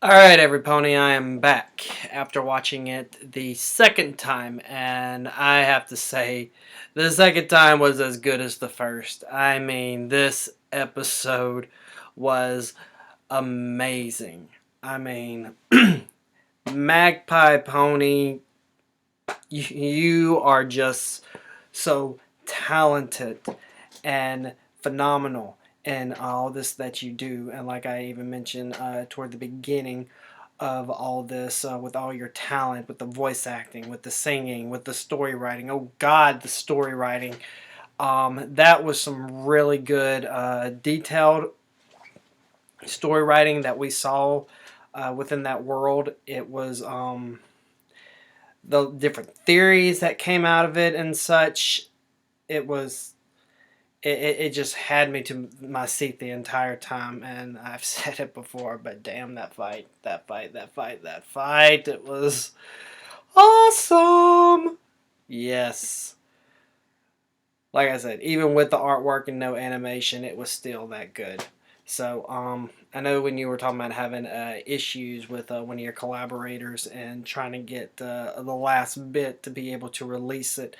Alright, everypony, I am back after watching it the second time, and I have to say, the second time was as good as the first. I mean, this episode was amazing. I mean, Magpiepony, you are just so talented and phenomenal in all this that you do. And like I even mentioned toward the beginning of all this, with all your talent, with the voice acting, with the singing, with the story writing. Oh God, the story writing. That was some really good, detailed story writing that we saw within that world. It was the different theories that came out of it and such. It was it just had me to my seat the entire time, and I've said it before, but damn, that fight, it was awesome. Yes, like I said, even with the artwork and no animation, it was still that good. So I know when you were talking about having issues with one of your collaborators and trying to get the last bit to be able to release it,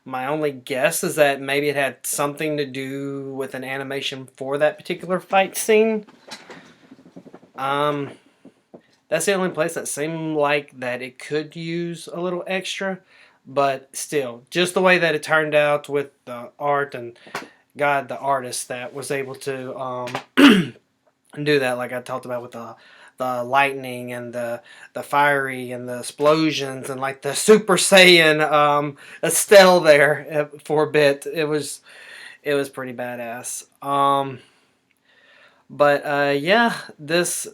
my only guess is that maybe it had something to do with an animation for that particular fight scene. Um, that's the only place that seemed like that it could use a little extra, but still, just the way that it turned out with the art and God, the artist that was able to do that, like I talked about with the lightning and the fiery and the explosions and like the Super Saiyan Estelle there for a bit. It was pretty badass. But yeah, this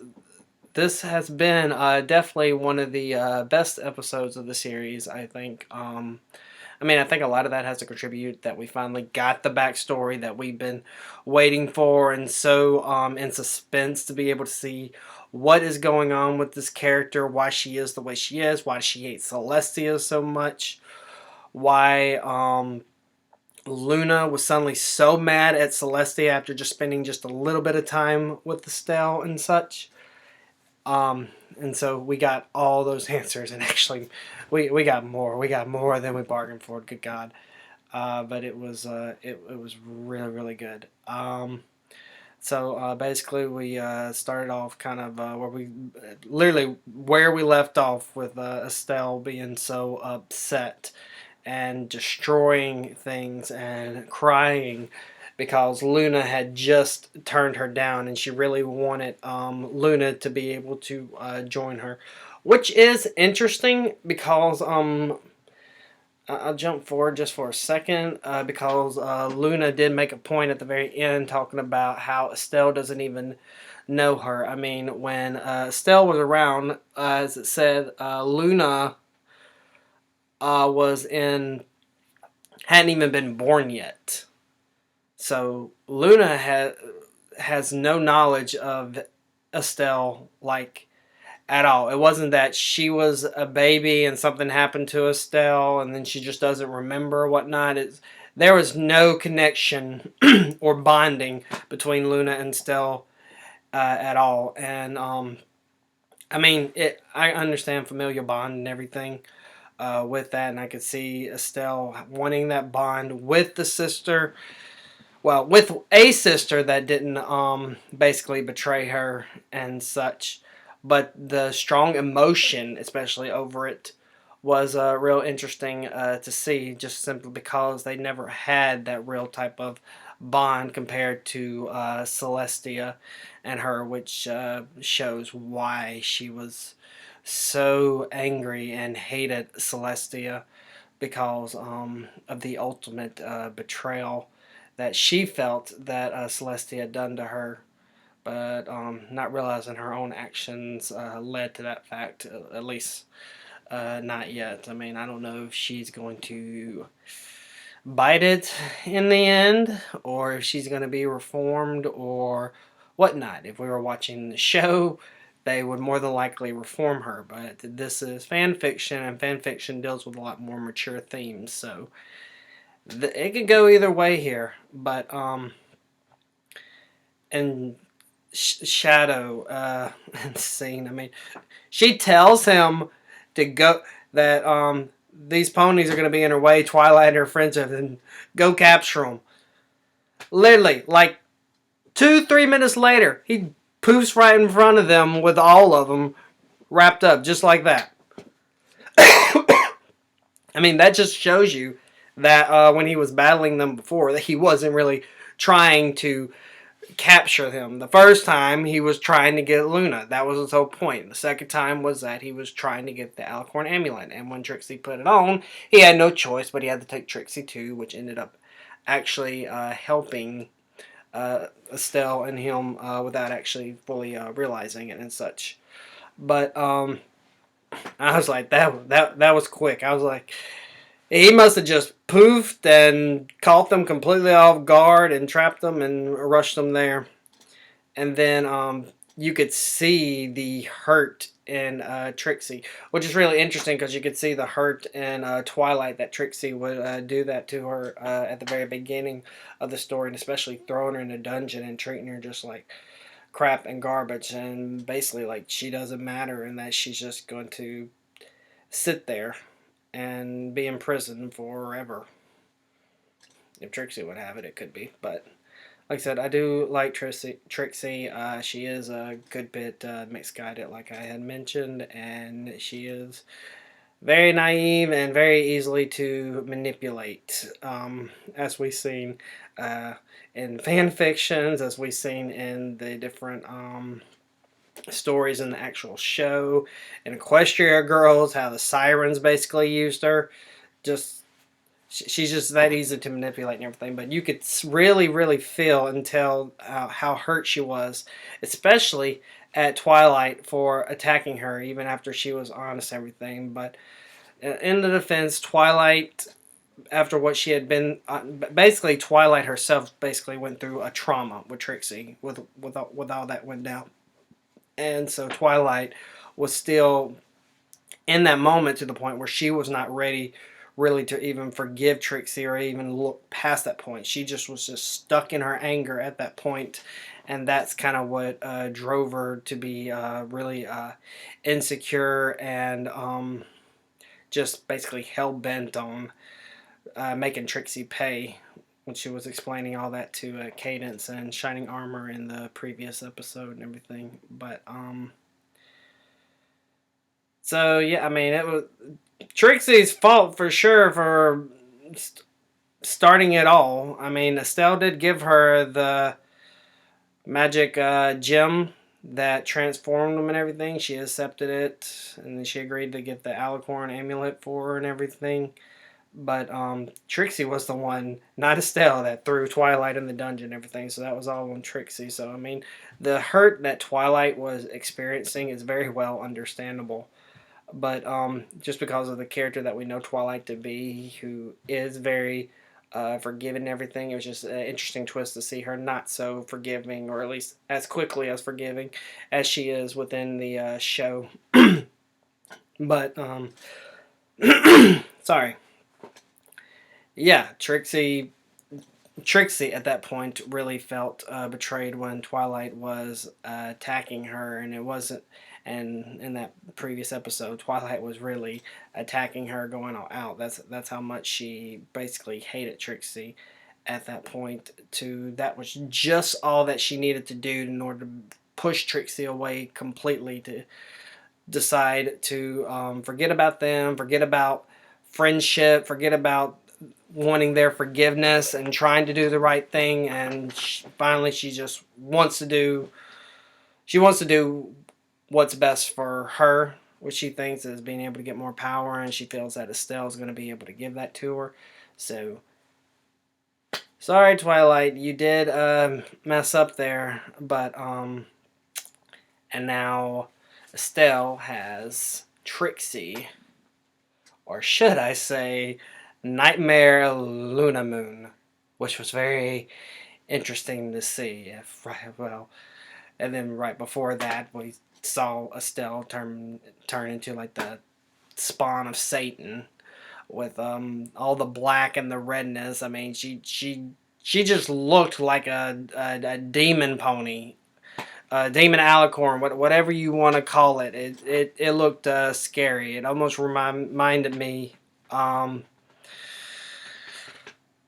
has been definitely one of the best episodes of the series, I think. I mean, I think a lot of that has to contribute that we finally got the backstory that we've been waiting for and so in suspense to be able to see what is going on with this character, why she is the way she is, why she hates Celestia so much, why Luna was suddenly so mad at Celestia after just spending just a little bit of time with Estelle and such. And so we got all those answers, and actually, we got more. We got more than we bargained for. Good God! But it was really really good. So basically, we started off kind of where we literally where we left off with Estelle being so upset and destroying things and crying because Luna had just turned her down and she really wanted Luna to be able to join her. Which is interesting because I'll jump forward just for a second because Luna did make a point at the very end talking about how Estelle doesn't even know her. I mean, when Estelle was around, as it said, Luna was in hadn't even been born yet. So Luna has no knowledge of Estelle like at all. It wasn't that she was a baby and something happened to Estelle and then she just doesn't remember or whatnot. There was no connection or bonding between Luna and Estelle at all. And I mean, I understand familial bond and everything with that, and I could see Estelle wanting that bond with the sister, well, with a sister that didn't basically betray her and such. But the strong emotion, especially over it, was real interesting to see, just simply because they never had that real type of bond compared to Celestia and her, which shows why she was so angry and hated Celestia because of the ultimate betrayal that she felt that Celestia had done to her, but not realizing her own actions led to that fact, at least not yet. I mean, I don't know if she's going to bite it in the end, or if she's going to be reformed, or whatnot. If we were watching the show, they would more than likely reform her, but this is fan fiction, and fan fiction deals with a lot more mature themes, so it could go either way here, but and Shadow scene. I mean, she tells him to go that these ponies are going to be in her way. Twilight and her friends have and go capture them. Literally, like 2-3 minutes later, he poofs right in front of them with all of them wrapped up just like that. I mean, that just shows you that when he was battling them before, that he wasn't really trying to capture them. The first time, he was trying to get Luna. That was his whole point. The second time was that he was trying to get the Alicorn amulet. And when Trixie put it on, he had no choice, but he had to take Trixie too, which ended up actually helping Estelle and him without actually fully realizing it and such. But I was like, that was quick. I was like, he must have just poofed and caught them completely off guard and trapped them and rushed them there. And then you could see the hurt in Trixie, which is really interesting because you could see the hurt in Twilight that Trixie would do that to her at the very beginning of the story, and especially throwing her in a dungeon and treating her just like crap and garbage, and basically like she doesn't matter and that she's just going to sit there and be in prison forever. If Trixie would have it, it could be, but like I said, I do like Trixie. She is a good bit misguided, like I had mentioned, and she is very naive and very easily to manipulate, as we've seen in fan fictions, as we've seen in the different stories in the actual show, in Equestria Girls, how the sirens basically used her. Just she's just that easy to manipulate and everything, but you could really, really feel and tell how hurt she was, especially at Twilight for attacking her, even after she was honest and everything. But in the defense, Twilight, after what she had been, basically Twilight herself basically went through a trauma with Trixie, with all that went down, and so Twilight was still in that moment to the point where she was not ready really to even forgive Trixie or even look past that point. She just was just stuck in her anger at that point, and that's kind of what drove her to be really insecure and just basically hell-bent on making Trixie pay when she was explaining all that to Cadence and Shining Armor in the previous episode and everything. But so yeah, I mean, it was Trixie's fault for sure for starting it all. I mean, Estelle did give her the magic gem that transformed them and everything. She accepted it, and then she agreed to get the Alicorn amulet for her and everything. But Trixie was the one, not Estelle, that threw Twilight in the dungeon and everything. So that was all on Trixie. So, I mean, the hurt that Twilight was experiencing is very well understandable. But just because of the character that we know Twilight to be, who is very forgiving and everything, it was just an interesting twist to see her not so forgiving, or at least as quickly as forgiving as she is within the show. But, sorry. Yeah, Trixie at that point really felt betrayed when Twilight was attacking her, and it wasn't. And in that previous episode, Twilight was really attacking her, going all out. That's how much she basically hated Trixie at that point. That was just all that she needed to do in order to push Trixie away completely, to decide to forget about them, forget about friendship, forget about wanting their forgiveness and trying to do the right thing. And finally she just wants to do what's best for her, which she thinks is being able to get more power, and she feels that Estelle is going to be able to give that to her. So sorry, Twilight, you did mess up there, but and now Estelle has Trixie, or should I say Nightmare Luna Moon, which was very interesting to see. Well, and then right before that, we saw Estelle turn into like the spawn of Satan, with all the black and the redness. I mean, she just looked like a demon pony, demon alicorn, whatever you want to call it. It looked scary. It almost reminded me.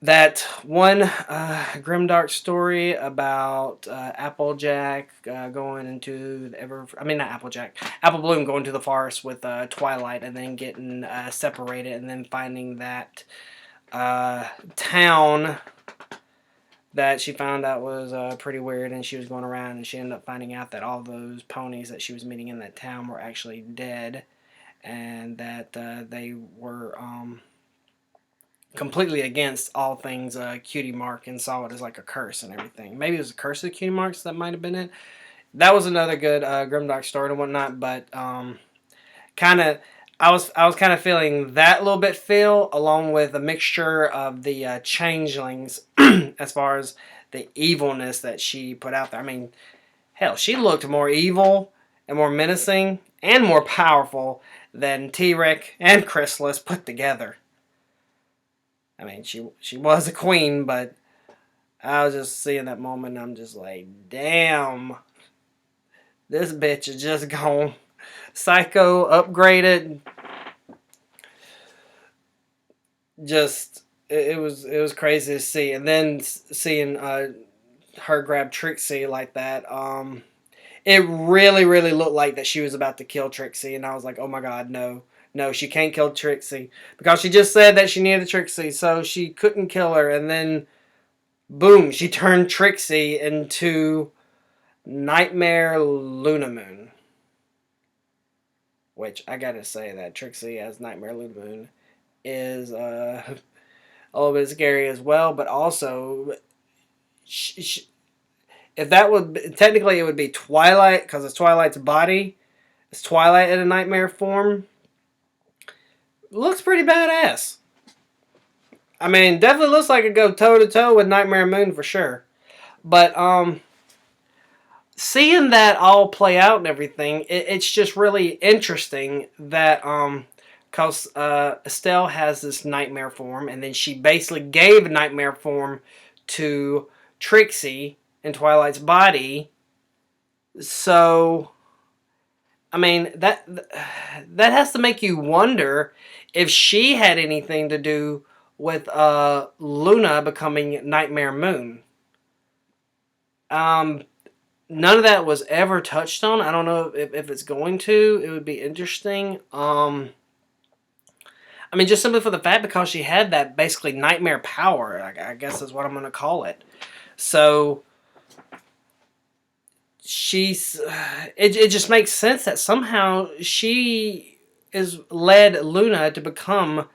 That one grimdark story about Applejack going into the not Applejack, Apple Bloom going to the forest with Twilight and then getting separated and then finding that town that she found out was pretty weird, and she was going around and she ended up finding out that all those ponies that she was meeting in that town were actually dead, and that they were completely against all things Cutie Mark and saw it as like a curse and everything. Maybe it was a curse of Cutie Marks that might have been it. That was another good grimdark story and whatnot, but kind of I was kind of feeling that little bit feel along with a mixture of the changelings as far as the evilness that she put out there. I mean, hell, she looked more evil and more menacing and more powerful than T-Rex and Chrysalis put together. I mean, she was a queen, but I was just seeing that moment and I'm just like, damn, this bitch is just gone psycho, upgraded. Just, it was crazy to see. And then seeing her grab Trixie like that, it really looked like that she was about to kill Trixie. And I was like, oh my god, no. No, she can't kill Trixie. Because she just said that she needed Trixie, so she couldn't kill her. And then, boom, she turned Trixie into Nightmare Luna Moon. Which, I gotta say that Trixie as Nightmare Luna Moon is a little bit scary as well. But also, if that would... Technically, it would be Twilight, because it's Twilight's body. It's Twilight in a nightmare form. Looks pretty badass. I mean, definitely looks like it go toe to toe with Nightmare Moon for sure. But seeing that all play out and everything, it's just really interesting that because Estelle has this nightmare form, and then she basically gave a nightmare form to Trixie in Twilight's body. So, I mean, that has to make you wonder if she had anything to do with Luna becoming Nightmare Moon. None of that was ever touched on. I don't know if it's going to. It would be interesting. I mean, just simply for the fact because she had that basically nightmare power, I guess is what I'm going to call it. So it just makes sense that somehow she is led Luna to become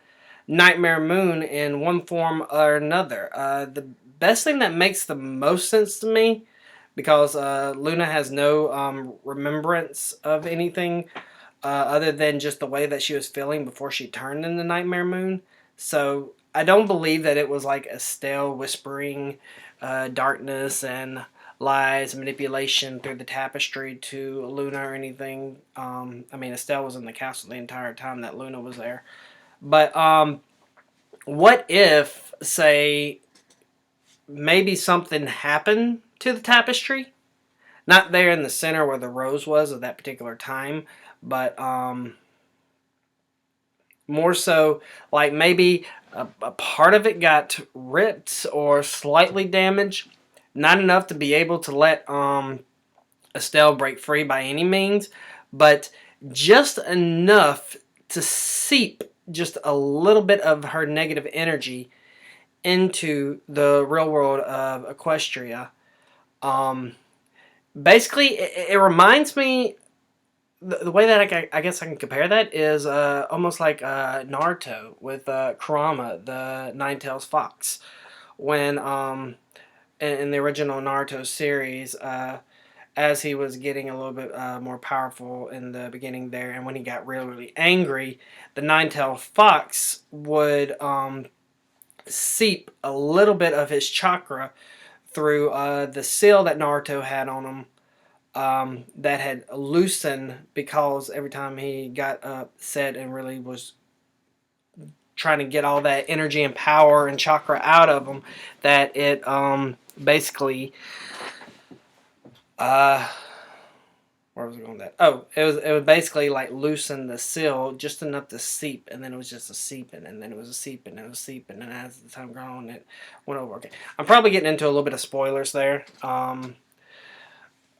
Nightmare Moon in one form or another. The best thing that makes the most sense to me, because Luna has no remembrance of anything other than just the way that she was feeling before she turned into Nightmare Moon. So I don't believe that it was like Estelle whispering darkness and lies, manipulation through the tapestry to Luna or anything. I mean, Estelle was in the castle the entire time that Luna was there. But what if, say, maybe something happened to the tapestry? Not there in the center where the rose was at that particular time, but more so like maybe a part of it got ripped or slightly damaged. Not enough to be able to let Estelle break free by any means, but just enough to seep just a little bit of her negative energy into the real world of Equestria. Basically, it reminds me... The way that I guess I can compare that is almost like Naruto with Kurama, the Nine-Tails Fox. When in the original Naruto series, as he was getting a little bit more powerful in the beginning there, and when he got really angry, the Nine-Tailed Fox would seep a little bit of his chakra through the seal that Naruto had on him, that had loosened because every time he got upset and really was trying to get all that energy and power and chakra out of him, that it basically Where was I going with that? Oh, it would basically like loosen the seal just enough to seep, and then it was just a seeping, and then it was a seeping, and it was seeping, and as the time went on, it went over. Okay, I'm probably getting into a little bit of spoilers there.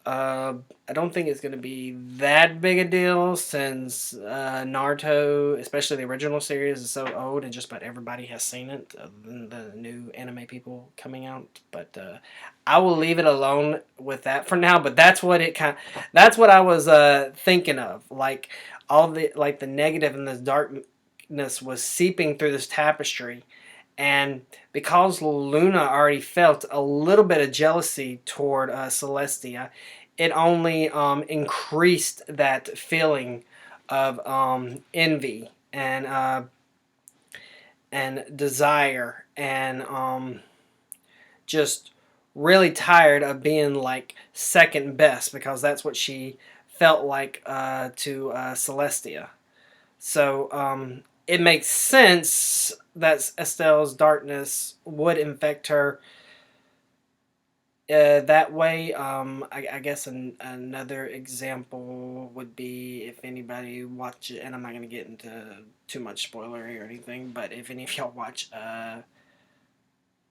Uh, I don't think it's going to be that big a deal since Naruto, especially the original series, is so old and just about everybody has seen it, other than the new anime people coming out. But I will leave it alone with that for now. But that's what that's what I was thinking of. Like all the negative and the darkness was seeping through this tapestry. And because Luna already felt a little bit of jealousy toward Celestia, it only increased that feeling of envy and desire and just really tired of being like second best because that's what she felt like to Celestia. So it makes sense that Estelle's darkness would infect her that way. I guess another example would be if anybody watch it, and I'm not going to get into too much spoilery or anything, but if any of y'all watch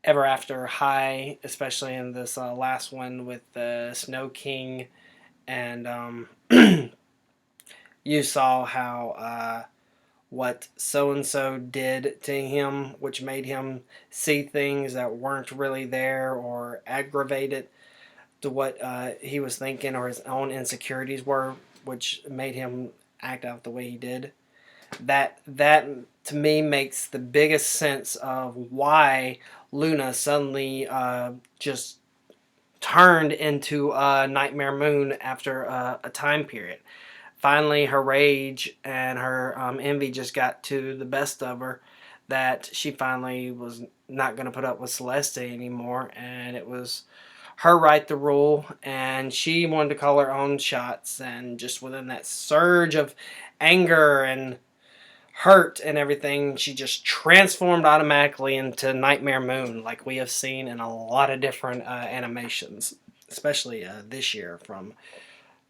Ever After High, especially in this last one with the Snow King, and you saw how what so and so did to him, which made him see things that weren't really there or aggravated to what he was thinking or his own insecurities were, which made him act out the way he did. That to me makes the biggest sense of why Luna suddenly just turned into Nightmare Moon after a time period. Finally, her rage and her envy just got to the best of her that she finally was not going to put up with Celeste anymore, and it was her right to rule, and she wanted to call her own shots, and just within that surge of anger and hurt and everything, she just transformed automatically into Nightmare Moon, like we have seen in a lot of different animations, especially this year from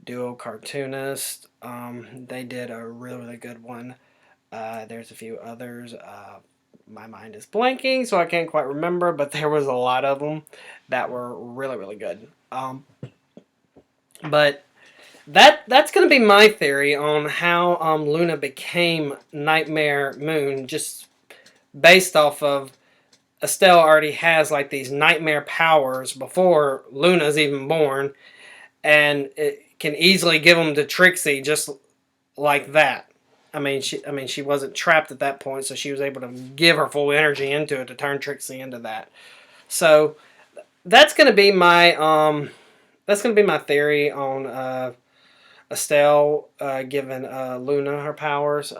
Duo Cartoonist. They did a really, really good one. There's a few others. My mind is blanking, so I can't quite remember, but there was a lot of them that were really, really good. But that's going to be my theory on how Luna became Nightmare Moon, just based off of Estelle already has like these nightmare powers before Luna's even born, and it can easily give them to Trixie just like that. She wasn't trapped at that point, so she was able to give her full energy into it to turn Trixie into that. So that's gonna be my theory on Estelle giving Luna her powers.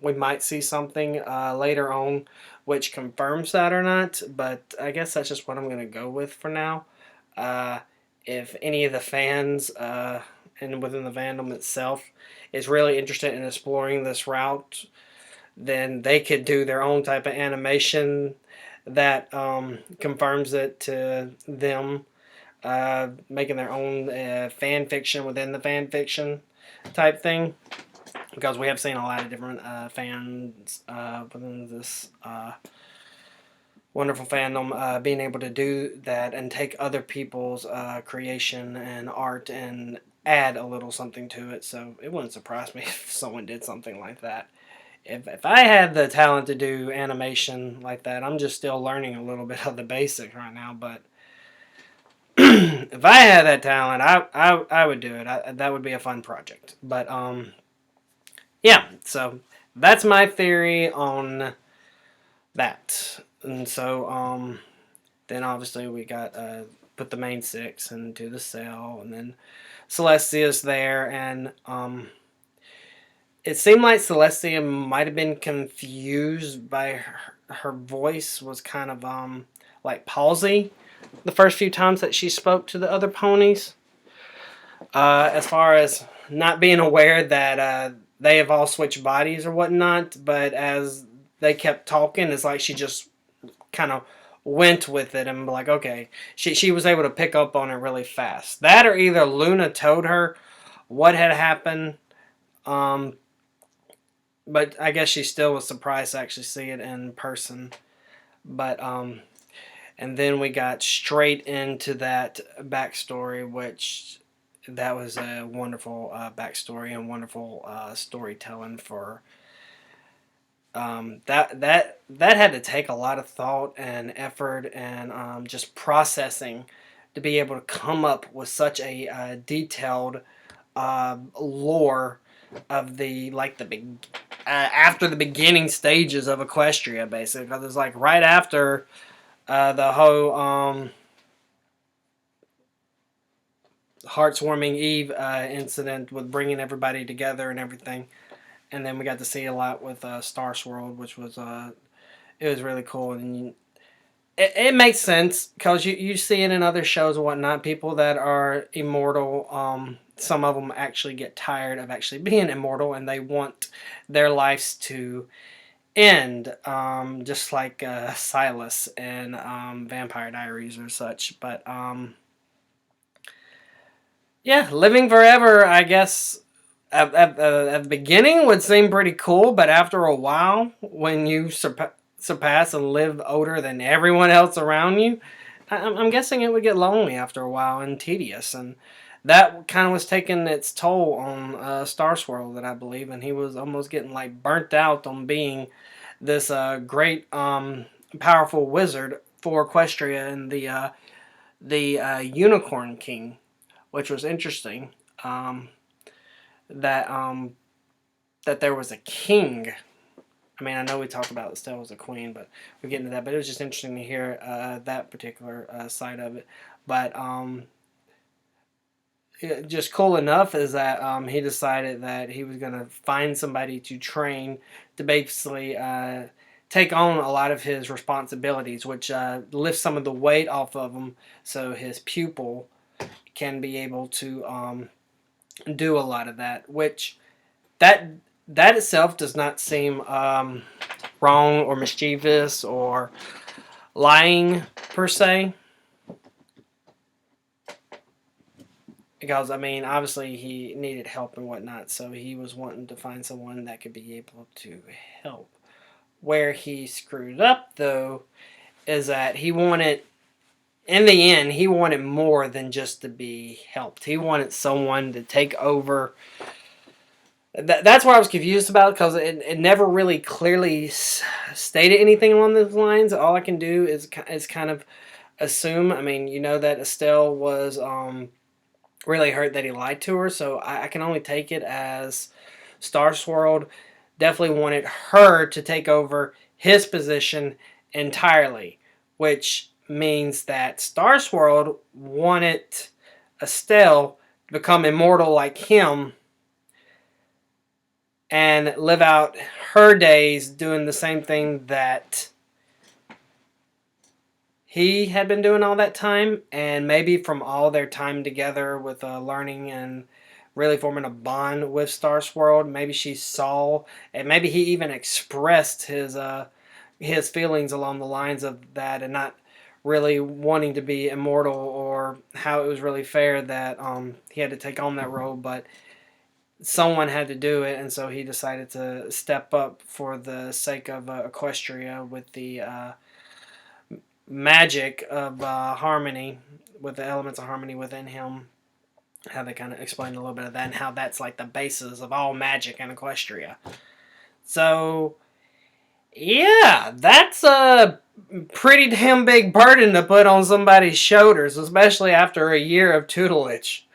We might see something later on which confirms that or not, but I guess that's just what I'm gonna go with for now. Uh, if any of the fans and within the fandom itself is really interested in exploring this route, then they could do their own type of animation that confirms it to them, making their own fan fiction within the fan fiction type thing. Because we have seen a lot of different fans within this wonderful fandom being able to do that and take other people's creation and art and add a little something to it. So it wouldn't surprise me if someone did something like that. If I had the talent to do animation like that, I'm just still learning a little bit of the basics right now. But if I had that talent, I would do it. That would be a fun project. But yeah. So that's my theory on that. And so then obviously we got put the main six into the cell, and then Celestia's there, and it seemed like Celestia might have been confused by her voice was kind of like palsy the first few times that she spoke to the other ponies. As far as not being aware that they have all switched bodies or whatnot, but as they kept talking, it's like she just kind of went with it and like, okay, she was able to pick up on it really fast. That or either Luna told her, what had happened. Um, but I guess she still was surprised to actually see it in person. But and then we got straight into that backstory, which that was a wonderful backstory and wonderful storytelling for that had to take a lot of thought and effort and just processing to be able to come up with such a detailed lore of the after the beginning stages of Equestria, basically, because it's like right after the whole Heartswarming Eve incident with bringing everybody together and everything. And then we got to see a lot with Star Swirl, which was it was really cool, and it makes sense because you see it in other shows and whatnot. People that are immortal, some of them actually get tired of actually being immortal, and they want their lives to end, just like Silas and Vampire Diaries or such. But yeah, living forever, I guess. At the beginning would seem pretty cool, but after a while, when you surpass and live older than everyone else around you, I'm guessing it would get lonely after a while and tedious, and that kind of was taking its toll on Star Swirl, that I believe, and he was almost getting like burnt out on being this great, powerful wizard for Equestria and the Unicorn King, which was interesting. That that there was a king. I mean, I know we talked about Estelle was a queen, but we'll get into that. But it was just interesting to hear that particular side of it. But just cool enough is that he decided that he was going to find somebody to train to basically take on a lot of his responsibilities, which lifts some of the weight off of him, so his pupil can be able to do a lot of that, which that that itself does not seem wrong or mischievous or lying per se, because I mean obviously he needed help and whatnot, so he was wanting to find someone that could be able to help. Where he screwed up though is that he wanted, in the end, he wanted more than just to be helped. He wanted someone to take over. That's what I was confused about, because it never really clearly stated anything along those lines. All I can do is kind of assume. I mean, you know that Estelle was really hurt that he lied to her, so I can only take it as Star Swirl definitely wanted her to take over his position entirely, which means that Star Swirl wanted Estelle to become immortal like him and live out her days doing the same thing that he had been doing all that time, and maybe from all their time together with learning and really forming a bond with Star Swirl, maybe she saw, and maybe he even expressed his feelings along the lines of that, and not really wanting to be immortal, or how it was really fair that he had to take on that role, but someone had to do it, and so he decided to step up for the sake of Equestria with the magic of harmony, with the elements of harmony within him. How they kind of explained a little bit of that, and how that's like the basis of all magic in Equestria. So, yeah, that's a pretty damn big burden to put on somebody's shoulders, especially after a year of tutelage.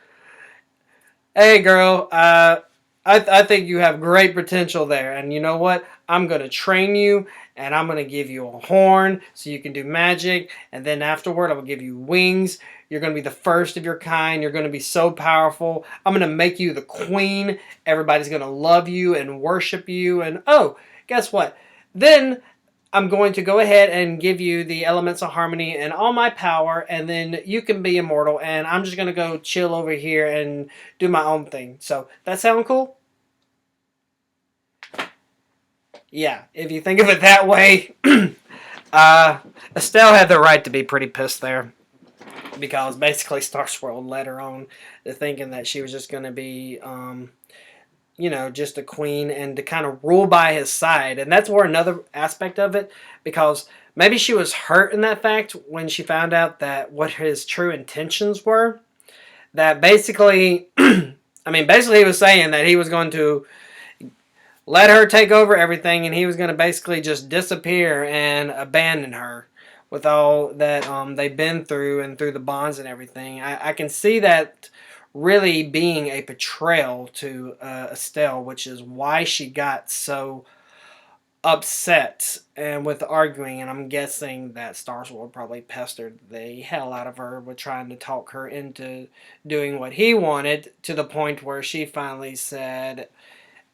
Hey, girl, I think you have great potential there, and you know what? I'm going to train you, and I'm going to give you a horn so you can do magic, and then afterward I will give you wings. You're going to be the first of your kind. You're going to be so powerful. I'm going to make you the queen. Everybody's going to love you and worship you, and oh, guess what? Then I'm going to go ahead and give you the elements of harmony and all my power, and then you can be immortal, and I'm just going to go chill over here and do my own thing. So, that sound cool? Yeah, if you think of it that way, Estelle had the right to be pretty pissed there. because basically Star Swirl led her on to thinking that she was just going to be, just a queen and to kind of rule by his side. And that's where another aspect of it, because maybe she was hurt in that fact when she found out that what his true intentions were. That basically, basically he was saying that he was going to let her take over everything, and he was going to basically just disappear and abandon her with all that they've been through and through the bonds and everything. I can see that really being a betrayal to Estelle, which is why she got so upset and with arguing. And I'm guessing that Starsword probably pestered the hell out of her with trying to talk her into doing what he wanted, to the point where she finally said,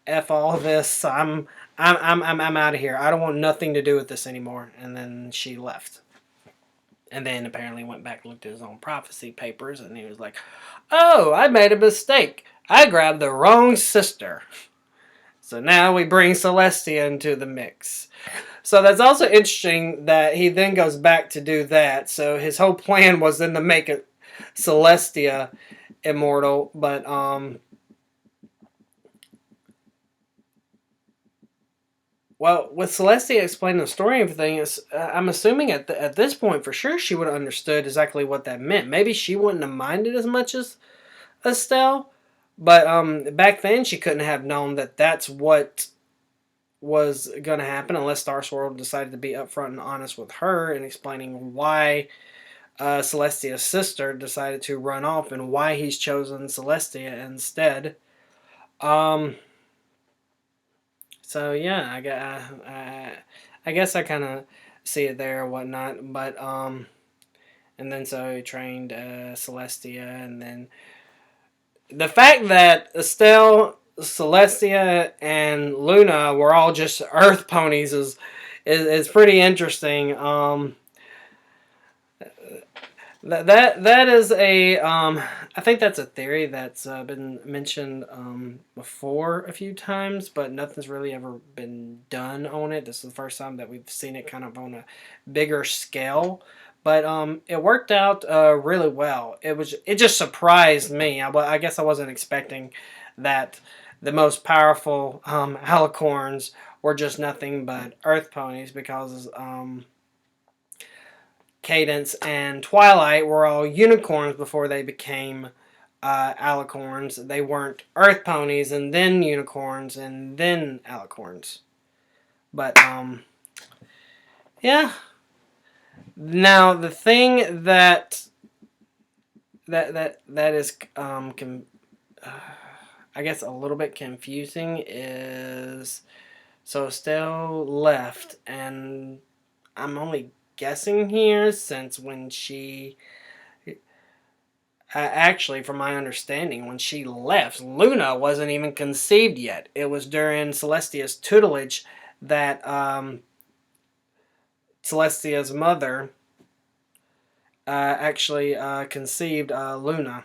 F all this. I'm out of here. I don't want nothing to do with this anymore. And then she left. And then apparently went back and looked at his own prophecy papers, and he was like, "Oh, I made a mistake. I grabbed the wrong sister." So now we bring Celestia into the mix. So that's also interesting that he then goes back to do that. So his whole plan was then to make it Celestia immortal, but well, with Celestia explaining the story and everything, I'm assuming at this point for sure she would have understood exactly what that meant. Maybe she wouldn't have minded as much as Estelle, but back then she couldn't have known that that's what was going to happen unless Star Swirl decided to be upfront and honest with her and explaining why Celestia's sister decided to run off and why he's chosen Celestia instead. Um, So yeah, I guess I kind of see it there or whatnot, but and then so he trained Celestia, and then the fact that Estelle, Celestia, and Luna were all just Earth ponies is pretty interesting. That is a I think that's a theory that's been mentioned before a few times, but nothing's really ever been done on it. This is the first time that we've seen it kind of on a bigger scale, but it worked out really well. It just surprised me. I guess I wasn't expecting that the most powerful alicorns were just nothing but Earth ponies, because Cadence and Twilight were all unicorns before they became alicorns. They weren't Earth ponies and then unicorns and then alicorns. But yeah. Now the thing that is I guess a little bit confusing is, so Estelle left, and I'm only guessing here, since when she actually, from my understanding, when she left, Luna wasn't even conceived yet. It was during Celestia's tutelage that Celestia's mother actually conceived Luna,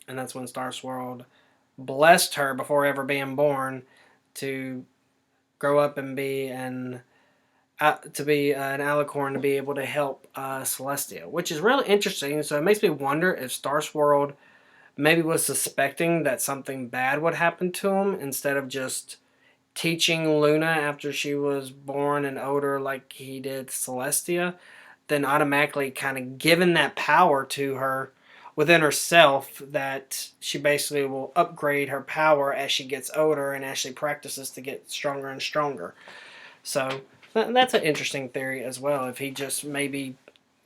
and that's when Star Swirl blessed her before ever being born to grow up and be an alicorn, to be able to help Celestia, which is really interesting. So it makes me wonder if Star Swirl maybe was suspecting that something bad would happen to him, instead of just teaching Luna after she was born and older like he did Celestia, then automatically kind of giving that power to her within herself, that she basically will upgrade her power as she gets older and as she practices to get stronger and stronger. So that's an interesting theory as well, if he just maybe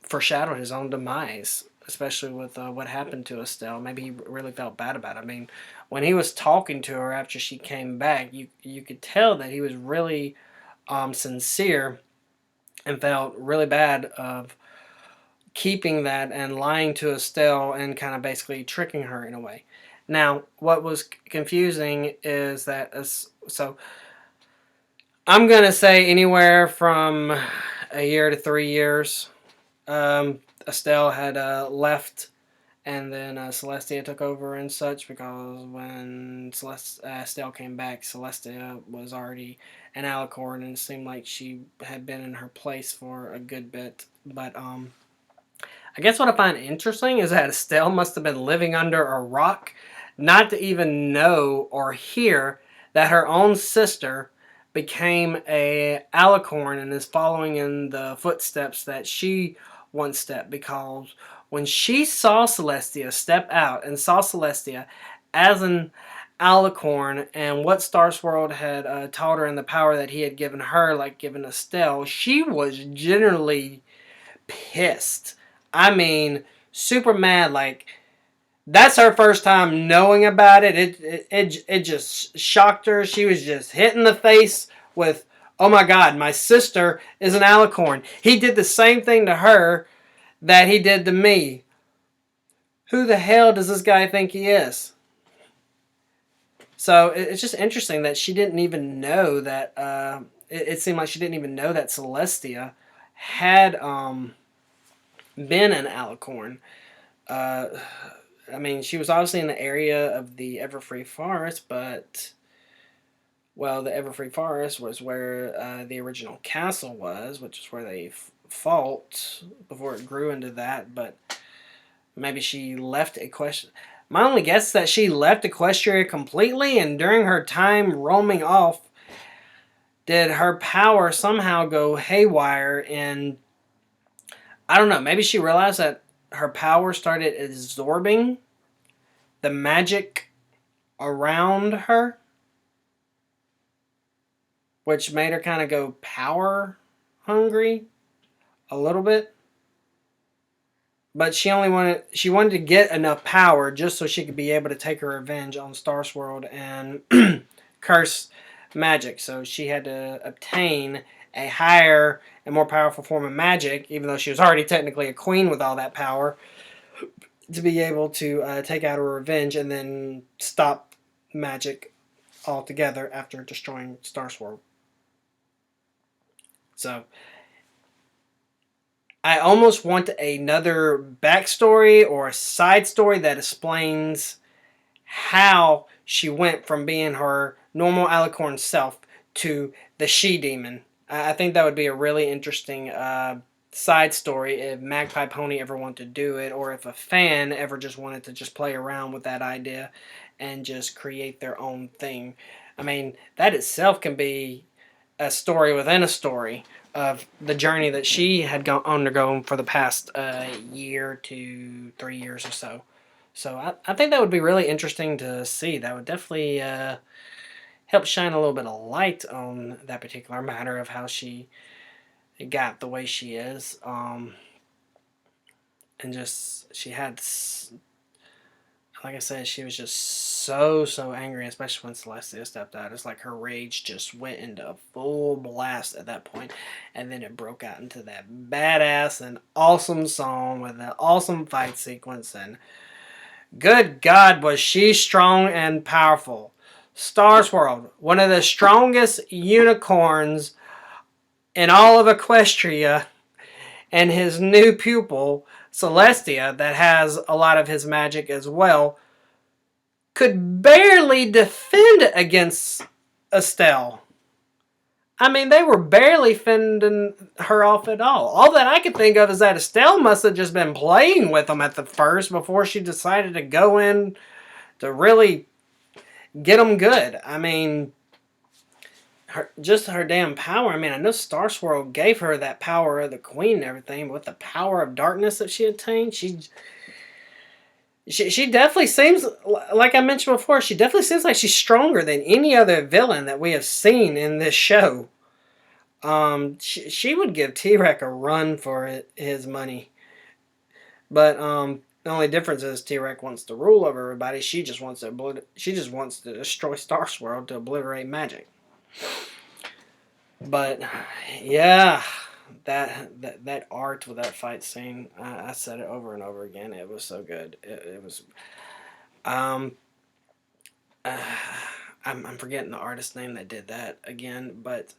foreshadowed his own demise, especially with what happened to Estelle. Maybe he really felt bad about it. I mean, when he was talking to her after she came back, you could tell that he was really sincere and felt really bad of keeping that and lying to Estelle and kind of basically tricking her in a way. Now, what was confusing is that, so I'm going to say anywhere from a year to 3 years. Estelle had left, and then Celestia took over and such, because when Estelle came back, Celestia was already an alicorn, and it seemed like she had been in her place for a good bit. But I guess what I find interesting is that Estelle must have been living under a rock not to even know or hear that her own sister became a alicorn and is following in the footsteps that she once stepped, because when she saw Celestia step out and saw Celestia as an alicorn and what Starsworld had taught her and the power that he had given her, like given Estelle, she was generally pissed. I mean, super mad. Like, that's her first time knowing about it. It just shocked her. She was just hit in the face with, oh my God, my sister is an alicorn. He did the same thing to her that he did to me. Who the hell does this guy think he is? So it's just interesting that she didn't even know that. It seemed like she didn't even know that Celestia had been an alicorn. Uh, I mean, she was obviously in the area of the Everfree Forest, but, well, the Everfree Forest was where the original castle was, which is where they fought before it grew into that, but maybe she left Equestria. My only guess is that she left Equestria completely, and during her time roaming off, did her power somehow go haywire, and I don't know, maybe she realized that her power started absorbing the magic around her, which made her kind of go power hungry a little bit. But she wanted to get enough power just so she could be able to take her revenge on Starsworld and curse magic. So she had to obtain a higher and more powerful form of magic, even though she was already technically a queen with all that power, to be able to take out her revenge and then stop magic altogether after destroying Starsworld. So I almost want another backstory or a side story that explains how she went from being her normal alicorn self to the she-demon. I think that would be a really interesting side story if Magpiepony ever wanted to do it, or if a fan ever just wanted to just play around with that idea and just create their own thing. I mean, that itself can be a story within a story of the journey that she had undergone for the past year to 3 years or so. So I think that would be really interesting to see. That would definitely help shine a little bit of light on that particular matter of how she got the way she is. And just, she had, like I said, she was just so angry, especially when Celestia stepped out. It's like her rage just went into full blast at that point, and then it broke out into that badass and awesome song with an awesome fight sequence, and good God, was she strong and powerful. Starsworld, one of the strongest unicorns in all of Equestria, and his new pupil, Celestia, that has a lot of his magic as well, could barely defend against Estelle. I mean, they were barely fending her off at all. All that I could think of is that Estelle must have just been playing with them at the first before she decided to go in to really get them good. I mean, just her damn power. I mean, I know Starsworld gave her that power of the queen and everything, but with the power of darkness that she attained, she definitely seems, like I mentioned before, she definitely seems like she's stronger than any other villain that we have seen in this show. She would give T-Rex a run for his money. But the only difference is T-Rex wants to rule over everybody. She just wants to destroy Starsworld to obliterate magic. But yeah, that art with that fight scene, I said it over and over again. It was so good. It was. Um, I'm forgetting the artist's name that did that again, but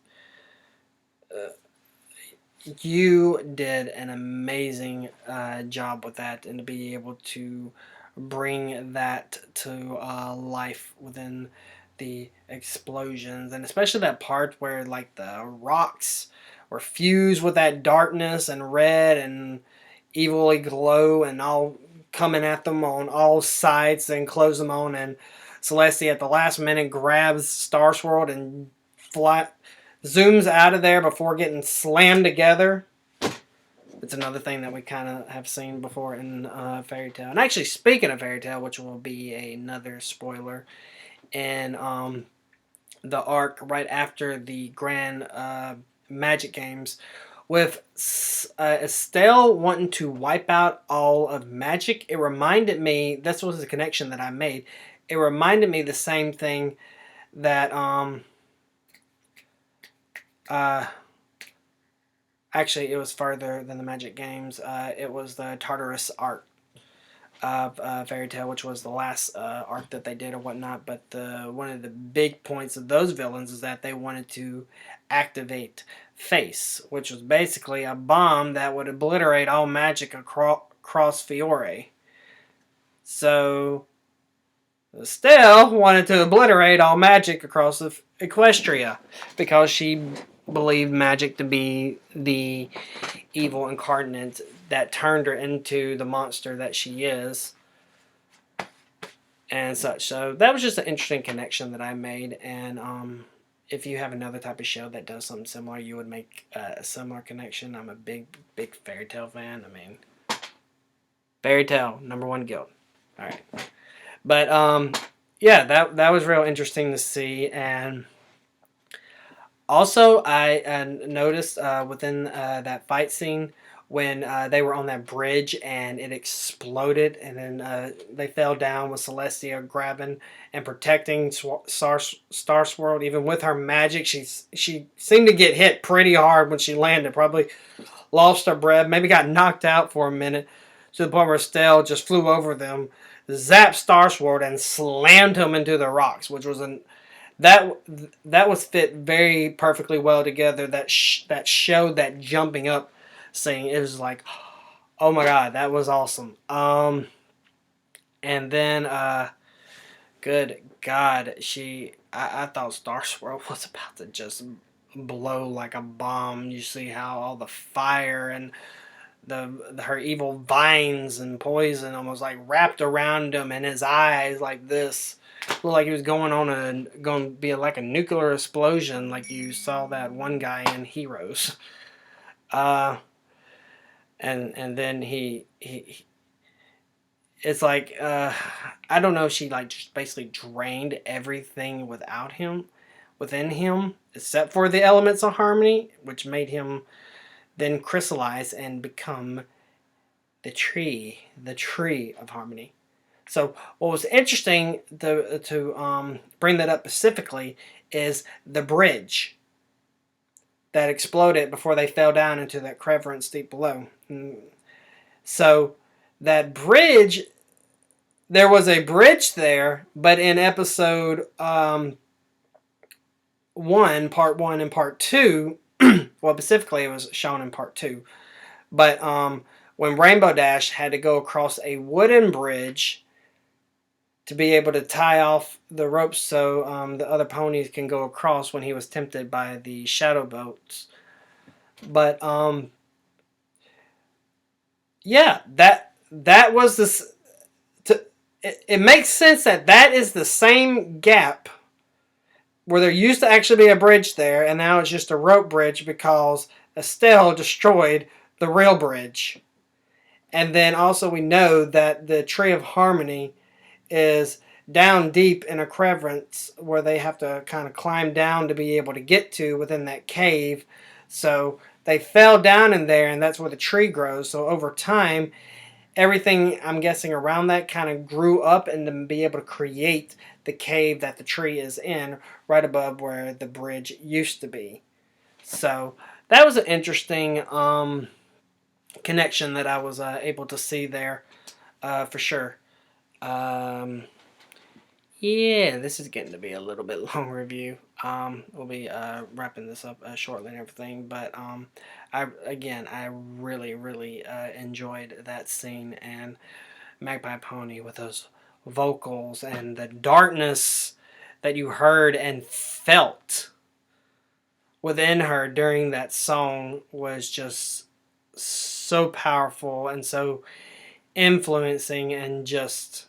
you did an amazing job with that, and to be able to bring that to life within the explosions, and especially that part where like the rocks were fused with that darkness and red, and evilly glow and all coming at them on all sides and close them on. And Celestia at the last minute grabs Star Swirl and zooms out of there before getting slammed together. It's another thing that we kind of have seen before in Fairy Tail. And actually, speaking of Fairy Tail, which will be another spoiler, in the arc right after the Grand Magic Games, with Estelle wanting to wipe out all of magic, it reminded me, this was the connection that I made, it reminded me the same thing that actually it was further than the Magic Games. It was the Tartarus arc of Fairy Tail, which was the last arc that they did or whatnot. But one of the big points of those villains is that they wanted to activate Face, which was basically a bomb that would obliterate all magic across Fiore. So Estelle wanted to obliterate all magic across Equestria because she believed magic to be the evil incarnate that turned her into the monster that she is and such. So that was just an interesting connection that I made. And if you have another type of show that does something similar, you would make a similar connection. I'm a big Fairy Tail fan. I mean, Fairy Tail, #1 guild. All right. But yeah, that was real interesting to see. And also, I noticed within that fight scene when they were on that bridge and it exploded, and then they fell down with Celestia grabbing and protecting Star Swirl. Even with her magic, she seemed to get hit pretty hard when she landed. Probably lost her breath, maybe got knocked out for a minute, to the point where Estelle just flew over them, zapped Star Swirl, and slammed him into the rocks, which was that was fit very perfectly well together. That showed that jumping up scene. It was like, oh my god, that was awesome. And then good god, I thought Star Swirl was about to just blow like a bomb. You see how all the fire and her evil vines and poison almost like wrapped around him, and his eyes like this. Looked like he was going to be like a nuclear explosion, like you saw that one guy in Heroes. And then he it's like I don't know if she like just basically drained everything within him, except for the elements of harmony, which made him then crystallize and become the tree of harmony. So what was interesting to bring that up specifically is the bridge that exploded before they fell down into that crevice deep below. So that bridge, there was a bridge there, but in episode 1, part 1 and part 2, well, specifically it was shown in part 2, but when Rainbow Dash had to go across a wooden bridge to be able to tie off the ropes so the other ponies can go across when he was tempted by the shadow boats. But yeah, that was this. It makes sense that is the same gap where there used to actually be a bridge there, and now it's just a rope bridge because Estelle destroyed the real bridge. And then also we know that the Tree of Harmony is down deep in a crevice where they have to kind of climb down to be able to get to within that cave. So they fell down in there, and that's where the tree grows. So over time, everything, I'm guessing, around that kind of grew up and to be able to create the cave that the tree is in right above where the bridge used to be. So that was an interesting connection that I was able to see there for sure. Yeah, this is getting to be a little bit long review. We'll be wrapping this up shortly and everything, but I really enjoyed that scene, and Magpiepony with those vocals and the darkness that you heard and felt within her during that song was just so powerful and so influencing and just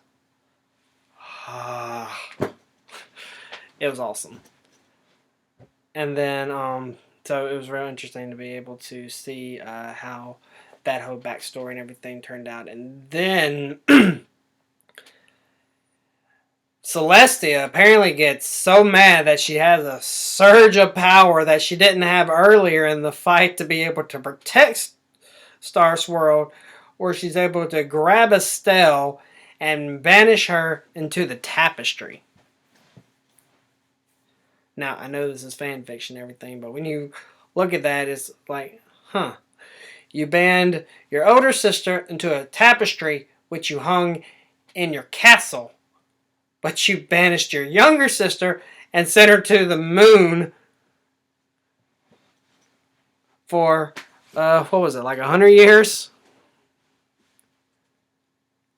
it was awesome. And then so it was real interesting to be able to see how that whole backstory and everything turned out. And then Celestia apparently gets so mad that she has a surge of power that she didn't have earlier in the fight to be able to protect Star Swirl, where she's able to grab Estelle and banish her into the tapestry. Now, I know this is fan fiction and everything, but when you look at that, it's like, huh. You banned your older sister into a tapestry which you hung in your castle, but you banished your younger sister and sent her to the moon for, what was it, like 100 years?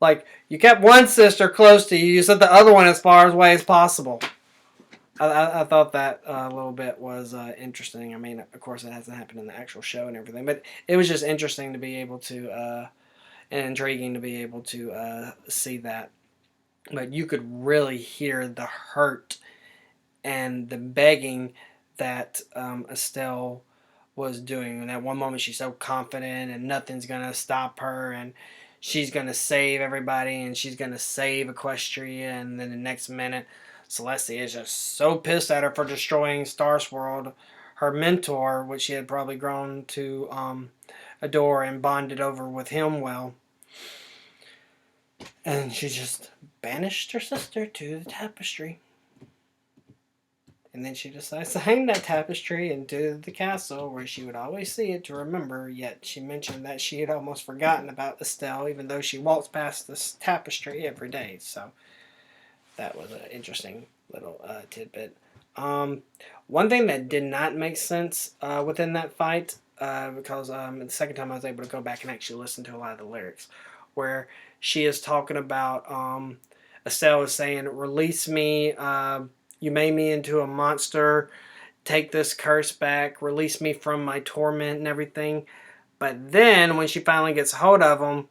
Like, you kept one sister close to you, you sent the other one as far away as possible. I thought that a little bit was interesting. I mean, of course, it hasn't happened in the actual show and everything, but it was just interesting to be able to, and intriguing to be able to see that. But you could really hear the hurt and the begging that Estelle was doing. And at one moment, she's so confident and nothing's going to stop her, and she's going to save everybody, and she's going to save Equestria, and then the next minute, Celestia is just so pissed at her for destroying Star Swirl, her mentor, which she had probably grown to adore and bonded over with him well. And she just banished her sister to the tapestry. And then she decides to hang that tapestry into the castle where she would always see it to remember, yet she mentioned that she had almost forgotten about Estelle, even though she walks past this tapestry every day. So that was an interesting little tidbit. One thing that did not make sense within that fight, because the second time I was able to go back and actually listen to a lot of the lyrics, where she is talking about, Estelle is saying, release me, you made me into a monster, take this curse back, release me from my torment and everything. But then, when she finally gets hold of him,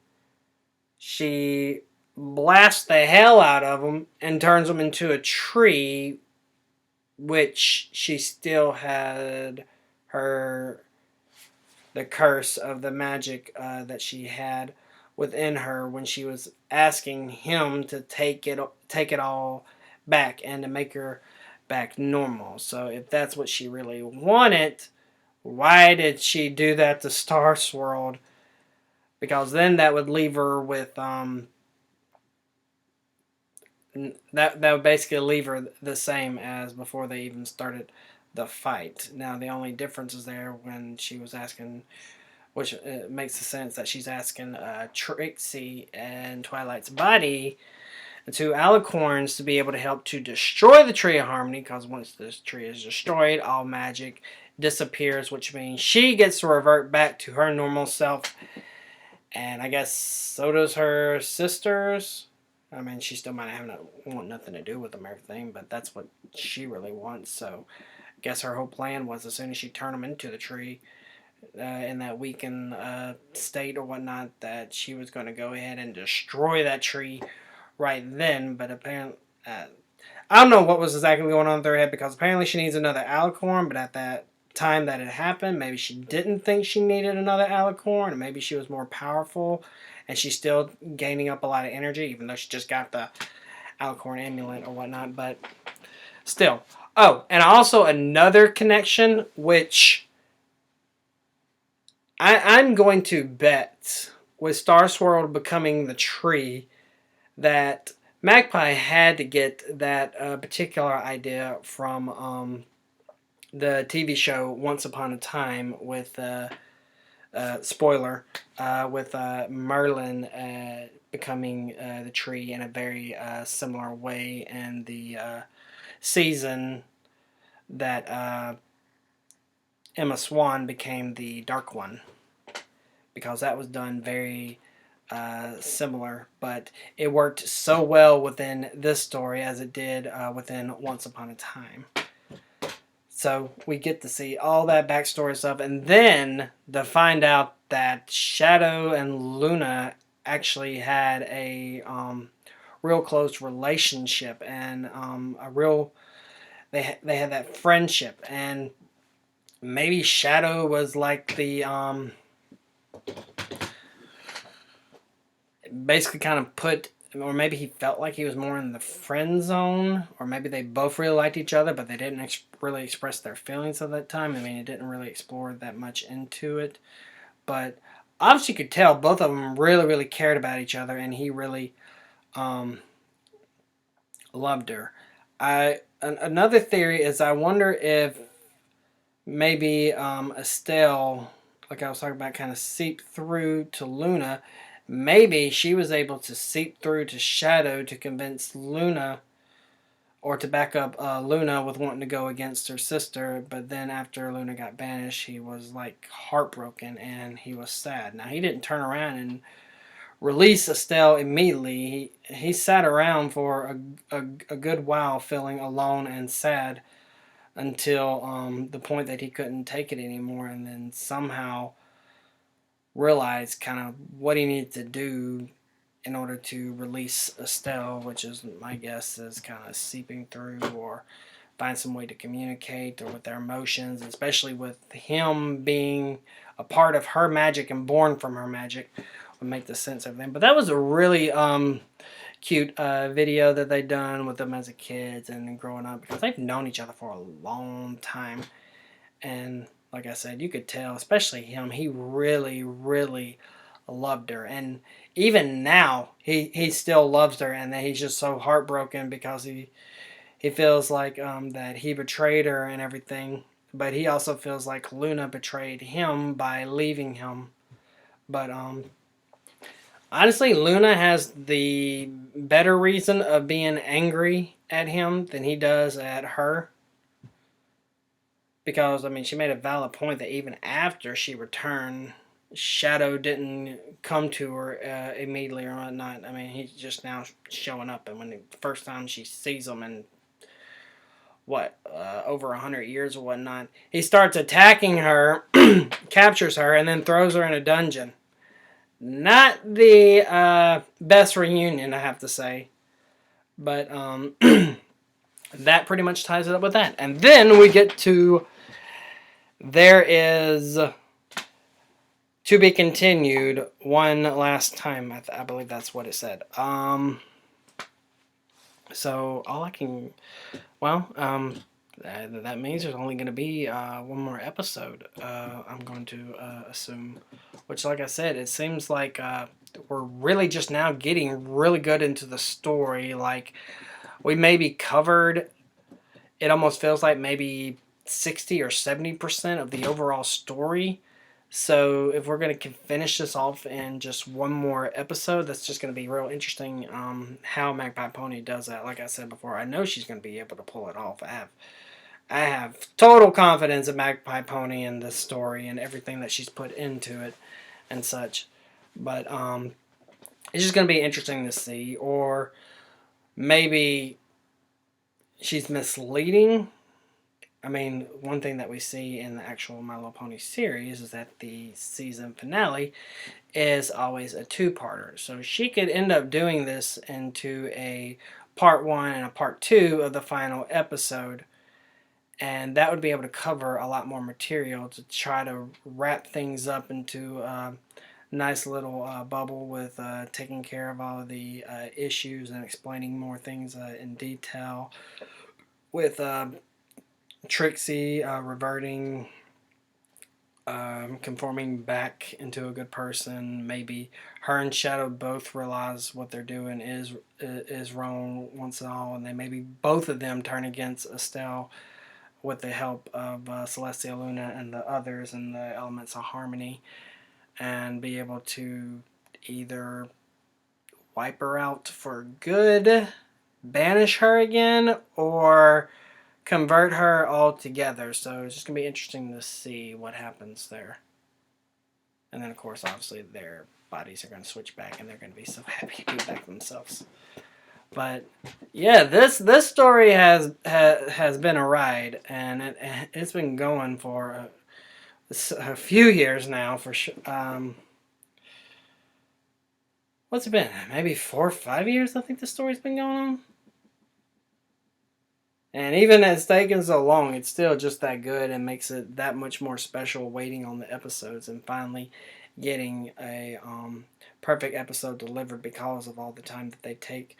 she blasts the hell out of him and turns him into a tree, which she still had the curse of the magic that she had within her when she was asking him to take it all back and to make her back normal. So if that's what she really wanted, why did she do that to Star Swirl? Because then that would leave her with that would basically leave her the same as before they even started the fight. Now the only difference is there when she was asking, which makes sense that she's asking Trixie and Twilight's body, the two alicorns, to be able to help to destroy the Tree of Harmony, because once this tree is destroyed, all magic disappears, which means she gets to revert back to her normal self. And I guess so does her sisters. I mean, she still might want nothing to do with them or everything, but that's what she really wants. So I guess her whole plan was, as soon as she turned them into the tree, in that weakened state or whatnot, that she was going to go ahead and destroy that tree right then. But apparently, I don't know what was exactly going on in their head, because apparently she needs another alicorn, but at that time that it happened, maybe she didn't think she needed another alicorn, and maybe she was more powerful, and she's still gaining up a lot of energy, even though she just got the alicorn amulet or whatnot, but still. Oh, and also another connection, which I'm going to bet, with Star Swirl becoming the tree, that Magpie had to get that particular idea from the TV show Once Upon a Time with, spoiler, with Merlin becoming the tree in a very similar way in the season that Emma Swan became the Dark One, because that was done very similar, but it worked so well within this story as it did within Once Upon a Time. So we get to see all that backstory stuff, and then to find out that Shadow and Luna actually had a real close relationship, and a real they had that friendship, and maybe Shadow was like the basically kind of put, or maybe he felt like he was more in the friend zone, or maybe they both really liked each other, but they didn't really express their feelings at that time. I mean, it didn't really explore that much into it, but obviously you could tell both of them really, really cared about each other, and he really um, loved her. Another theory is I wonder if maybe Estelle, like I was talking about, kind of seeped through to Luna. Maybe she was able to seep through to Shadow to convince Luna, or to back up Luna with wanting to go against her sister. But then after Luna got banished, he was like heartbroken and he was sad. Now, he didn't turn around and release Estelle immediately. He sat around for a good while feeling alone and sad until the point that he couldn't take it anymore, and then somehow realized kind of what he needed to do in order to release Estelle, which is, my guess, is kind of seeping through, or find some way to communicate, or with their emotions, especially with him being a part of her magic and born from her magic, would make the sense of everything. But that was a really cute video that they done with them as a kids and growing up, because they've known each other for a long time. And like I said, you could tell, especially him, he really, really loved her. And even now, he still loves her, and that he's just so heartbroken because he feels like that he betrayed her and everything. But he also feels like Luna betrayed him by leaving him. But honestly, Luna has the better reason of being angry at him than he does at her. Because, I mean, she made a valid point that even after she returned, Shadow didn't come to her immediately or whatnot. I mean, he's just now showing up. And when the first time she sees him in, over 100 years or whatnot, he starts attacking her, captures her, and then throws her in a dungeon. Not the best reunion, I have to say. But that pretty much ties it up with that. And then we get to, there is to be continued one last time. I believe that's what it said. So all I can, that means there's only going to be one more episode. I'm going to assume, which, like I said, it seems like we're really just now getting really good into the story. Like, we maybe covered, it almost feels like maybe 60 or 70% of the overall story. So if we're going to finish this off in just one more episode, that's just going to be real interesting how Magpiepony does that. Like I said before, I know she's going to be able to pull it off. I have total confidence in Magpiepony and this story and everything that she's put into it and such. But it's just going to be interesting to see. Or maybe she's misleading. I mean, one thing that we see in the actual My Little Pony series is that the season finale is always a two-parter. So she could end up doing this into a part 1 and a part 2 of the final episode. And that would be able to cover a lot more material to try to wrap things up into a nice little bubble with taking care of all of the issues and explaining more things in detail. With Trixie reverting, conforming back into a good person. Maybe her and Shadow both realize what they're doing is wrong once and all, and then maybe both of them turn against Estelle with the help of Celestia Luna and the others and the elements of harmony, and be able to either wipe her out for good, banish her again, or convert her altogether. So it's just going to be interesting to see what happens there. And then, of course, obviously their bodies are going to switch back and they're going to be so happy to be back themselves. But yeah, this story has been a ride, and it's been going for a few years now for sure. What's it been? Maybe 4 or 5 years. I think the story's been going on. And even as taken so long, it's still just that good and makes it that much more special waiting on the episodes and finally getting a perfect episode delivered because of all the time that they take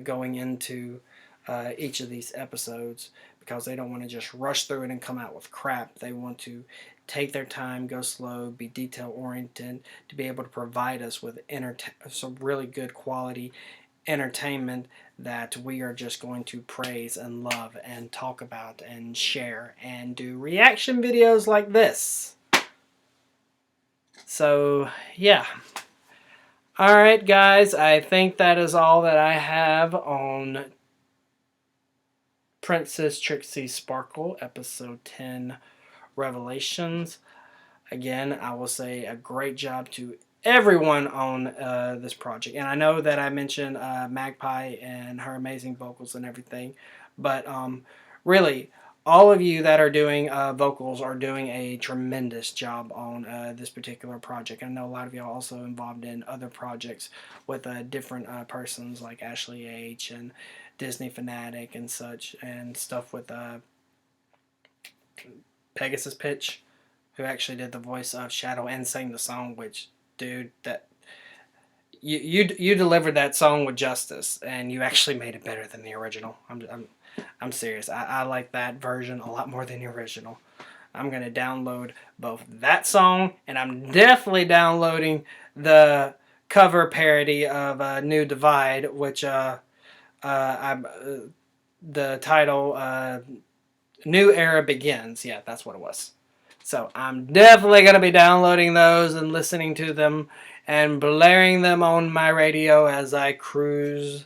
going into each of these episodes, because they don't want to just rush through it and come out with crap. They want to take their time, go slow, be detail oriented, to be able to provide us with some really good quality entertainment that we are just going to praise and love and talk about and share and do reaction videos like this. So, yeah. Alright, guys, I think that is all that I have on Princess Trixie Sparkle, Episode 10, Revelations. Again, I will say a great job to everyone on this project. And I know that I mentioned Magpie and her amazing vocals and everything, but really, all of you that are doing vocals are doing a tremendous job on this particular project. I know a lot of y'all also involved in other projects with different persons like Ashley H. and Disney Fanatic and such, and stuff with Pegasus Pitch, who actually did the voice of Shadow and sang the song. Which, dude, that you delivered that song with justice, and you actually made it better than the original. I'm serious. I like that version a lot more than the original. I'm gonna download both that song, and I'm definitely downloading the cover parody of New Divide, which the title New Era Begins. Yeah, that's what it was. So I'm definitely going to be downloading those and listening to them and blaring them on my radio as I cruise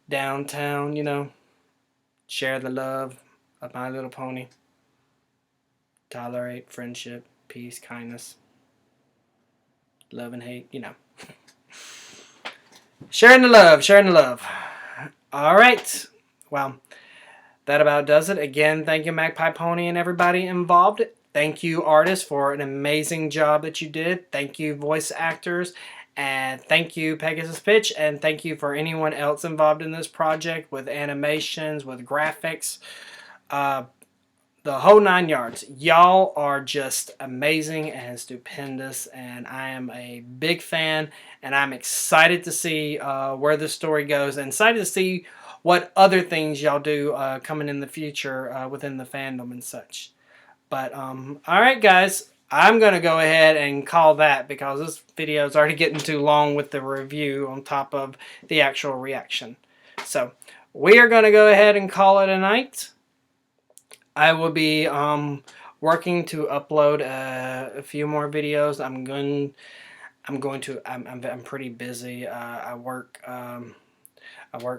downtown, you know. Share the love of My Little Pony. Tolerate friendship, peace, kindness, love and hate, you know. Sharing the love, sharing the love. All right. Well, that about does it. Again, thank you, Magpiepony, and everybody involved. Thank you, artists, for an amazing job that you did. Thank you, voice actors. And thank you, Pegasus Pitch. And thank you for anyone else involved in this project with animations, with graphics. The whole 9 yards. Y'all are just amazing and stupendous. And I am a big fan. And I'm excited to see where this story goes. And excited to see what other things y'all do coming in the future within the fandom and such. But, alright guys, I'm going to go ahead and call that, because this video is already getting too long with the review on top of the actual reaction. So, we are going to go ahead and call it a night. I will be working to upload a few more videos. I'm pretty busy. I work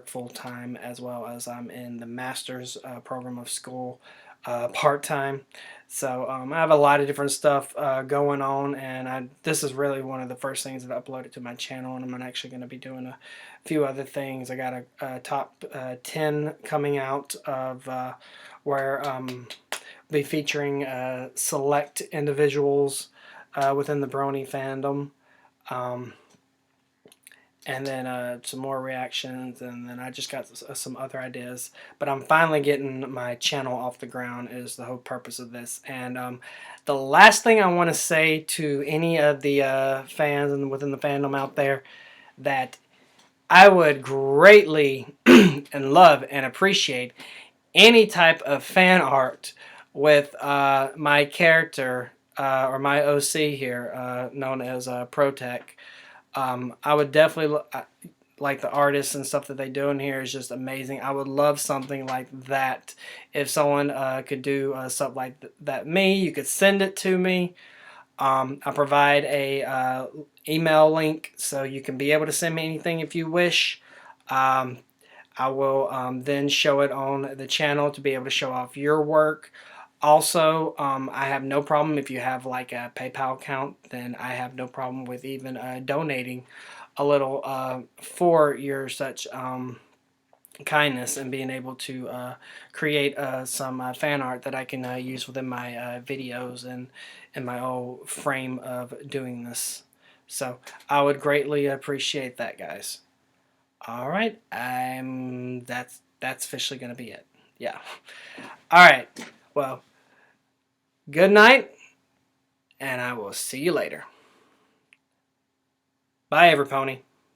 full-time, as well as I'm in the master's program of school part-time. So I have a lot of different stuff going on, and this is really one of the first things that I uploaded to my channel, and I'm actually going to be doing a few other things. I got a top 10 coming out of where I'll be featuring select individuals within the Brony fandom. And then some more reactions, and then I just got some other ideas. But I'm finally getting my channel off the ground is the whole purpose of this. And the last thing I want to say to any of the fans and within the fandom out there, that I would greatly and love and appreciate any type of fan art with my character or my OC here, known as Protec. I would definitely like the artists and stuff that they do in here is just amazing. I would love something like that. If someone could do something like that, you could send it to me. I provide a email link, so you can be able to send me anything if you wish. I will then show it on the channel to be able to show off your work. Also, I have no problem if you have like a PayPal account, then I have no problem with even donating a little for your such kindness and being able to create some fan art that I can use within my videos and in my whole frame of doing this. So I would greatly appreciate that, guys. All right, that's officially gonna be it. Yeah. All right. Well, good night, and I will see you later. Bye, Everpony.